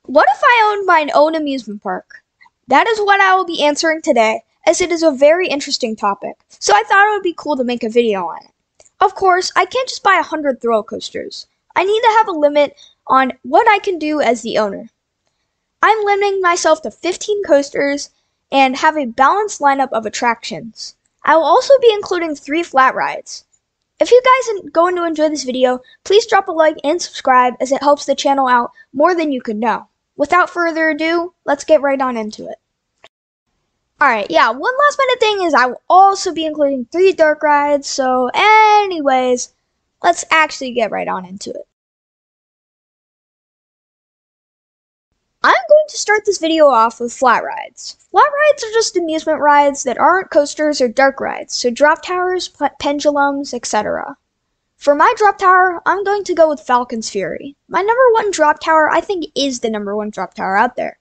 What if I owned my own amusement park? That is what I will be answering today, as it is a very interesting topic, so I thought it would be cool to make a video on it. Of course, I can't just buy 100 thrill coasters. I need to have a limit on what I can do as the owner. I'm limiting myself to 15 coasters and have a balanced lineup of attractions. I will also be including 3 flat rides. If you guys are going to enjoy this video, please drop a like and subscribe as it helps the channel out more than you could know. Without further ado, let's get right on into it. Alright, one last minute thing is I will also be including 3 dark rides, so anyways, let's actually get right on into it. I'm going to start this video off with flat rides. Flat rides are just amusement rides that aren't coasters or dark rides, so drop towers, pendulums, etc. For my drop tower, I'm going to go with Falcon's Fury. My number 1 drop tower I think is the number 1 drop tower out there.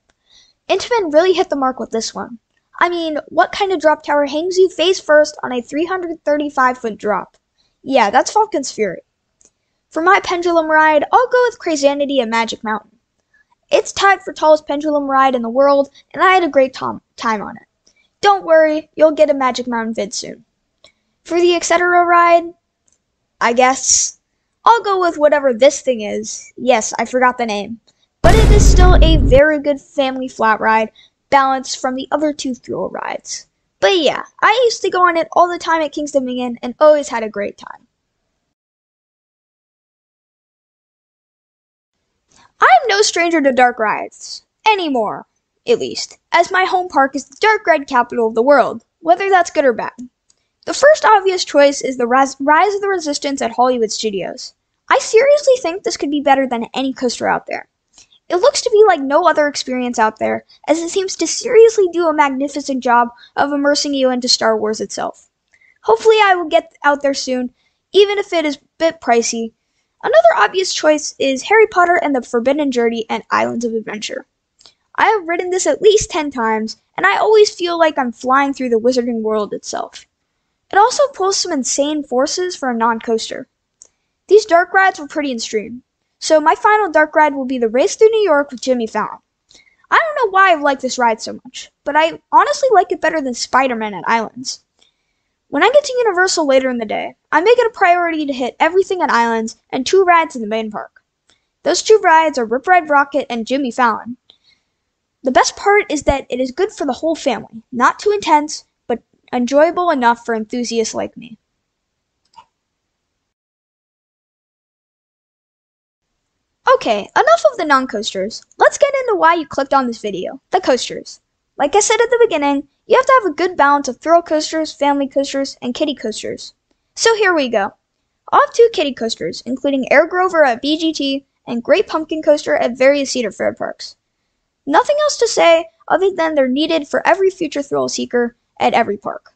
Intamin really hit the mark with this one. I mean, what kind of drop tower hangs you face first on a 335-foot drop? Yeah, that's Falcon's Fury. For my pendulum ride, I'll go with Crazanity at Magic Mountain. It's tied for tallest pendulum ride in the world, and I had a great time on it. Don't worry, you'll get a Magic Mountain vid soon. For the etc. ride, I guess I'll go with whatever this thing is. Yes, I forgot the name. But it is still a very good family flat ride, balanced from the other 2 thrill rides. But yeah, I used to go on it all the time at King's Dominion and always had a great time. I'm no stranger to dark rides. Anymore, at least, as my home park is the dark ride capital of the world, whether that's good or bad. The first obvious choice is the Rise of the Resistance at Hollywood Studios. I seriously think this could be better than any coaster out there. It looks to be like no other experience out there, as it seems to seriously do a magnificent job of immersing you into Star Wars itself. Hopefully I will get out there soon, even if it is a bit pricey. Another obvious choice is Harry Potter and the Forbidden Journey and Islands of Adventure. I have ridden this at least 10 times, and I always feel like I'm flying through the wizarding world itself. It also pulls some insane forces for a non-coaster. These dark rides were pretty extreme, so my final dark ride will be the Race Through New York with Jimmy Fallon. I don't know why I like this ride so much, but I honestly like it better than Spider-Man at Islands. When I get to Universal later in the day, I make it a priority to hit everything at Islands and 2 rides in the main park. Those 2 rides are Rip Ride Rockit and Jimmy Fallon. The best part is that it is good for the whole family, not too intense, but enjoyable enough for enthusiasts like me. Okay, enough of the non-coasters. Let's get into why you clicked on this video, the coasters. Like I said at the beginning, you have to have a good balance of thrill coasters, family coasters, and kiddie coasters. So here we go. I'll have 2 kiddie coasters, including Air Grover at BGT and Great Pumpkin Coaster at various Cedar Fair parks. Nothing else to say other than they're needed for every future thrill seeker at every park.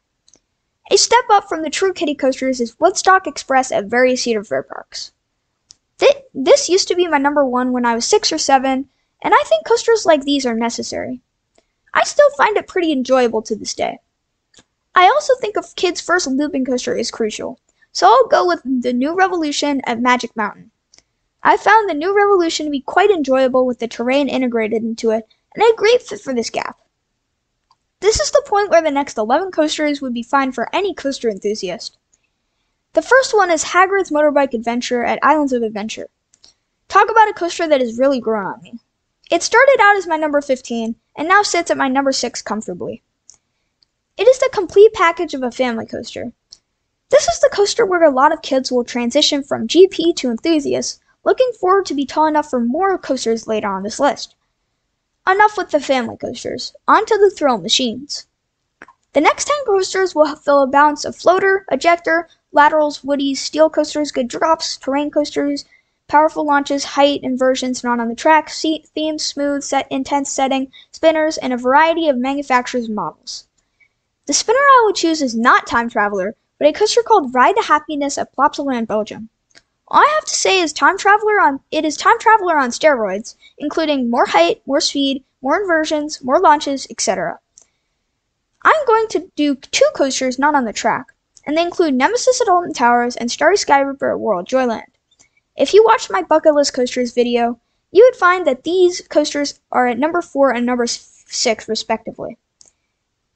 A step up from the true kiddie coasters is Woodstock Express at various Cedar Fair parks. This used to be my number 1 when I was 6 or 7, and I think coasters like these are necessary. I still find it pretty enjoyable to this day. I also think a kid's first looping coaster is crucial, so I'll go with the New Revolution at Magic Mountain. I found the New Revolution to be quite enjoyable with the terrain integrated into it, and a great fit for this gap. This is the point where the next 11 coasters would be fine for any coaster enthusiast. The first one is Hagrid's Motorbike Adventure at Islands of Adventure. Talk about a coaster that has really grown on me. It started out as my number 15, and now sits at my number 6 comfortably. It is the complete package of a family coaster. This is the coaster where a lot of kids will transition from GP to enthusiasts, looking forward to be tall enough for more coasters later on this list. Enough with the family coasters, on to the thrill machines. The next 10 coasters will fill a balance of floater, ejector, laterals, woodies, steel coasters, good drops, terrain coasters, powerful launches, height, inversions not on the track, seat, themes, smooth, intense setting, spinners, and a variety of manufacturers' models. The spinner I will choose is not Time Traveler, but a coaster called Ride to Happiness at Plopsaland, Belgium. All I have to say is Time Traveler on steroids, including more height, more speed, more inversions, more launches, etc. I'm going to do 2 coasters not on the track, and they include Nemesis at Alton Towers and Starry Sky Ripper at World Joyland. If you watched my bucket list coasters video, you would find that these coasters are at number 4 and number 6 respectively.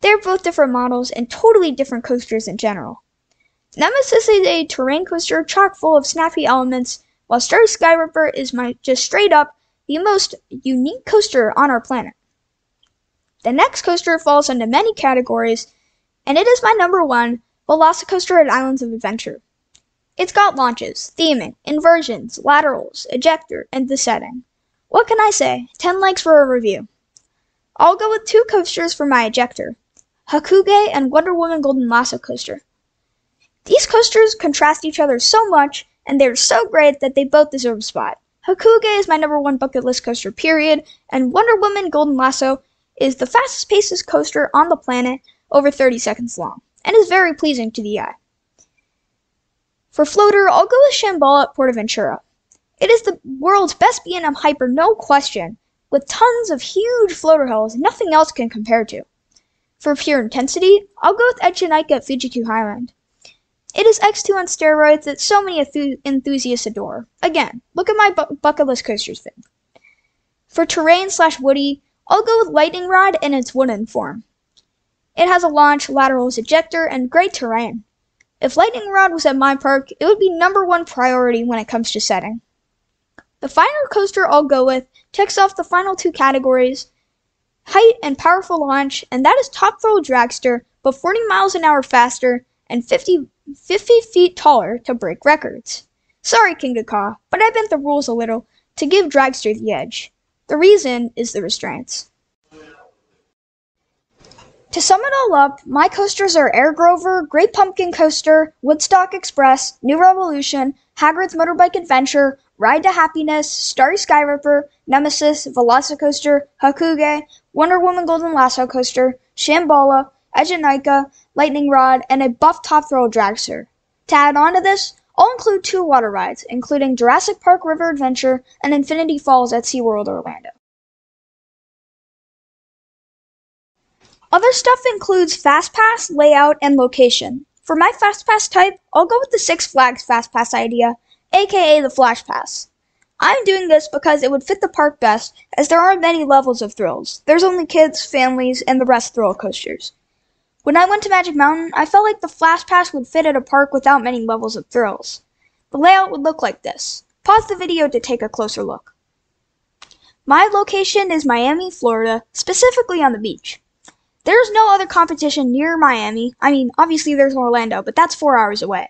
They're both different models and totally different coasters in general. Nemesis is a terrain coaster chock full of snappy elements, while Starry Skyripper is just straight up the most unique coaster on our planet. The next coaster falls into many categories, and it is my number 1, Velocicoaster at Islands of Adventure. It's got launches, theming, inversions, laterals, ejector, and the setting. What can I say? 10 likes for a review. I'll go with 2 coasters for my ejector, Hakuge and Wonder Woman Golden Lasso Coaster. These coasters contrast each other so much, and they're so great that they both deserve a spot. Hakuge is my number 1 bucket list coaster period, and Wonder Woman Golden Lasso is the fastest paced coaster on the planet, over 30 seconds long, and is very pleasing to the eye. For floater, I'll go with Shambhala at PortAventura. It is the world's best B&M hyper, no question, with tons of huge floater hills nothing else can compare to. For pure intensity, I'll go with Echinika at Fuji-Q Highland. It is X2 on steroids that so many enthusiasts adore. Again, look at my bucket list coasters vid. For terrain/woody, I'll go with Lightning Rod in its wooden form. It has a launch, laterals, ejector, and great terrain. If Lightning Rod was at my park, it would be number 1 priority when it comes to setting. The final coaster I'll go with checks off the final 2 categories, height and powerful launch, and that is Top Thrill Dragster, but 40 miles an hour faster and 50 feet taller to break records. Sorry, King Ka, but I bent the rules a little to give Dragster the edge. The reason is the restraints. To sum it all up, my coasters are Air Grover, Great Pumpkin Coaster, Woodstock Express, New Revolution, Hagrid's Motorbike Adventure, Ride to Happiness, Starry Skyripper, Nemesis, Velocicoaster, Hakuge, Wonder Woman Golden Lasso Coaster, Shambhala, Echinika, Lightning Rod, and a buff Top Thrill Dragster. To add on to this, I'll include 2 water rides, including Jurassic Park River Adventure and Infinity Falls at SeaWorld Orlando. Other stuff includes FastPass, layout, and location. For my FastPass type, I'll go with the Six Flags FastPass idea, aka the Flash Pass. I'm doing this because it would fit the park best, as there aren't many levels of thrills. There's only kids, families, and the rest thrill coasters. When I went to Magic Mountain, I felt like the Flash Pass would fit at a park without many levels of thrills. The layout would look like this. Pause the video to take a closer look. My location is Miami, Florida, specifically on the beach. There's no other competition near Miami. I mean, obviously there's Orlando, but that's 4 hours away.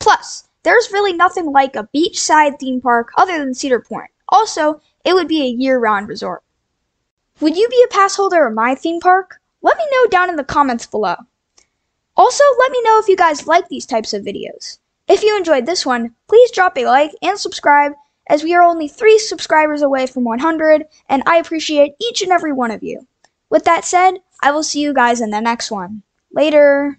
Plus, there's really nothing like a beachside theme park other than Cedar Point. Also, it would be a year-round resort. Would you be a pass holder at my theme park? Let me know down in the comments below. Also, let me know if you guys like these types of videos. If you enjoyed this one, please drop a like and subscribe, as we are only 3 subscribers away from 100, and I appreciate each and every one of you. With that said, I will see you guys in the next one. Later.